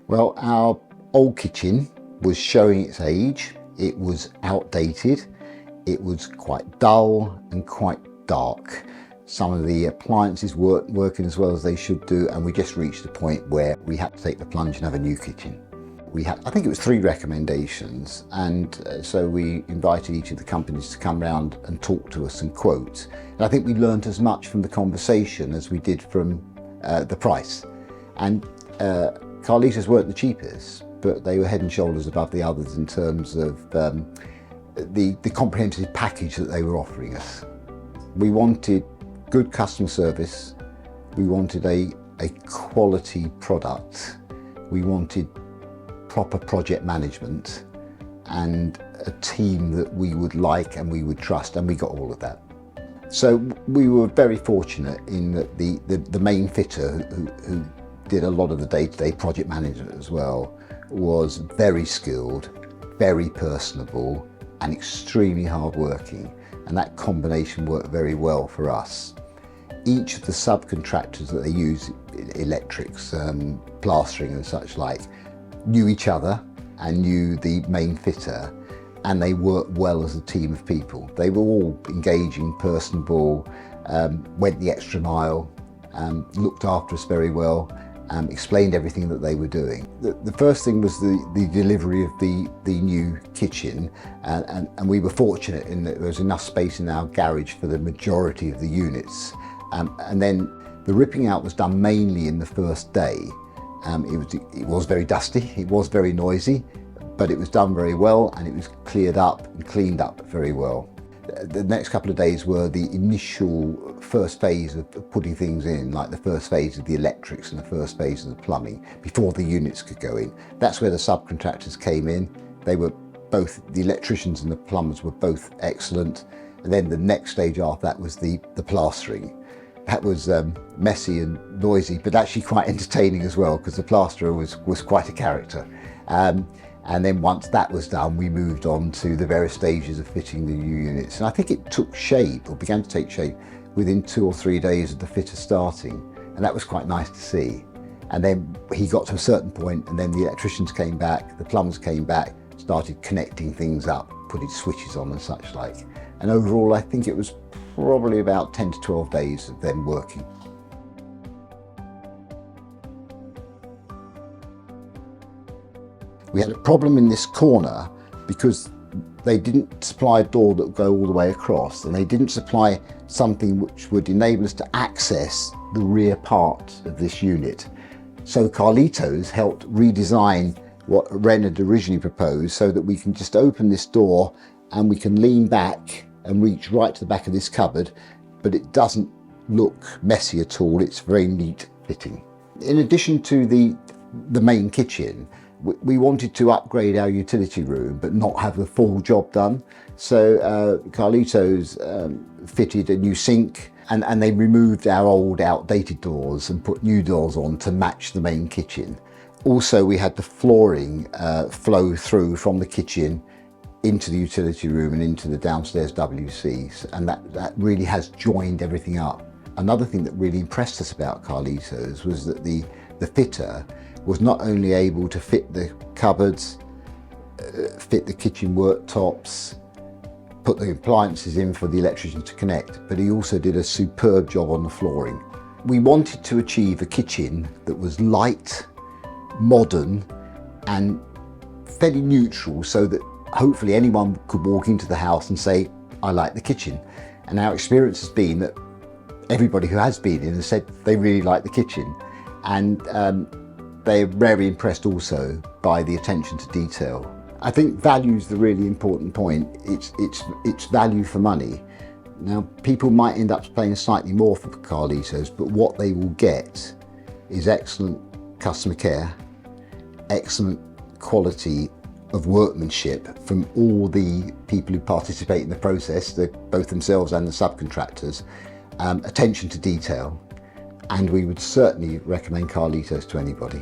Well, our old kitchen was showing its age. It was outdated. It was quite dull and quite dark. Some of the appliances weren't working as well as they should do, and we just reached a point where we had to take the plunge and have a new kitchen. We had, I think it was 3 recommendations, and so we invited each of the companies to come round and talk to us and quote. And I think we learned as much from the conversation as we did from the price. And Carlitos weren't the cheapest, but they were head and shoulders above the others in terms of the comprehensive package that they were offering us. We wanted good customer service, we wanted a quality product, we wanted proper project management and a team that we would like and we would trust, and we got all of that. So we were very fortunate in that the main fitter who did a lot of the day-to-day project management as well was very skilled, very personable and extremely hard-working, and that combination worked very well for us. Each of the subcontractors that they use, electrics, plastering and such like, knew each other and knew the main fitter, and they worked well as a team of people. They were all engaging, personable, went the extra mile, looked after us very well, explained everything that they were doing. The first thing was the delivery of the new kitchen, and we were fortunate in that there was enough space in our garage for the majority of the units. And then the ripping out was done mainly in the first day. It was very dusty, it was very noisy, but it was done very well, and it was cleared up and cleaned up very well. The next couple of days were the initial first phase of putting things in, like the first phase of the electrics and the first phase of the plumbing, before the units could go in. That's where the subcontractors came in. They were both, the electricians and the plumbers were both excellent. And then the next stage after that was the plastering. That was messy and noisy, but actually quite entertaining as well, because the plasterer was quite a character. And then once that was done, we moved on to the various stages of fitting the new units. And I think it took shape, or began to take shape, within 2 or 3 days of the fitter starting. And that was quite nice to see. And then he got to a certain point, and then the electricians came back, the plumbers came back, started connecting things up, putting switches on and such like. And overall, I think it was probably about 10 to 12 days of them working. We had a problem in this corner because they didn't supply a door that would go all the way across, and they didn't supply something which would enable us to access the rear part of this unit. So Carlitos helped redesign what Ren had originally proposed so that we can just open this door and we can lean back and reach right to the back of this cupboard, but it doesn't look messy at all. It's very neat fitting. In addition to the main kitchen, we wanted to upgrade our utility room but not have the full job done. So Carlitos fitted a new sink, and they removed our old outdated doors and put new doors on to match the main kitchen. Also, we had the flooring flow through from the kitchen into the utility room and into the downstairs WCs, and that really has joined everything up. Another thing that really impressed us about Carlitos was that the fitter was not only able to fit the cupboards, fit the kitchen worktops, put the appliances in for the electrician to connect, but he also did a superb job on the flooring. We wanted to achieve a kitchen that was light, modern and fairly neutral, so that hopefully anyone could walk into the house and say, I like the kitchen. And our experience has been that everybody who has been in has said they really like the kitchen. And they're very impressed also by the attention to detail. I think value is the really important point. It's value for money. Now, people might end up paying slightly more for Carlitos, but what they will get is excellent customer care, excellent quality of workmanship from all the people who participate in the process, both themselves and the subcontractors, attention to detail, and we would certainly recommend Carlitos to anybody.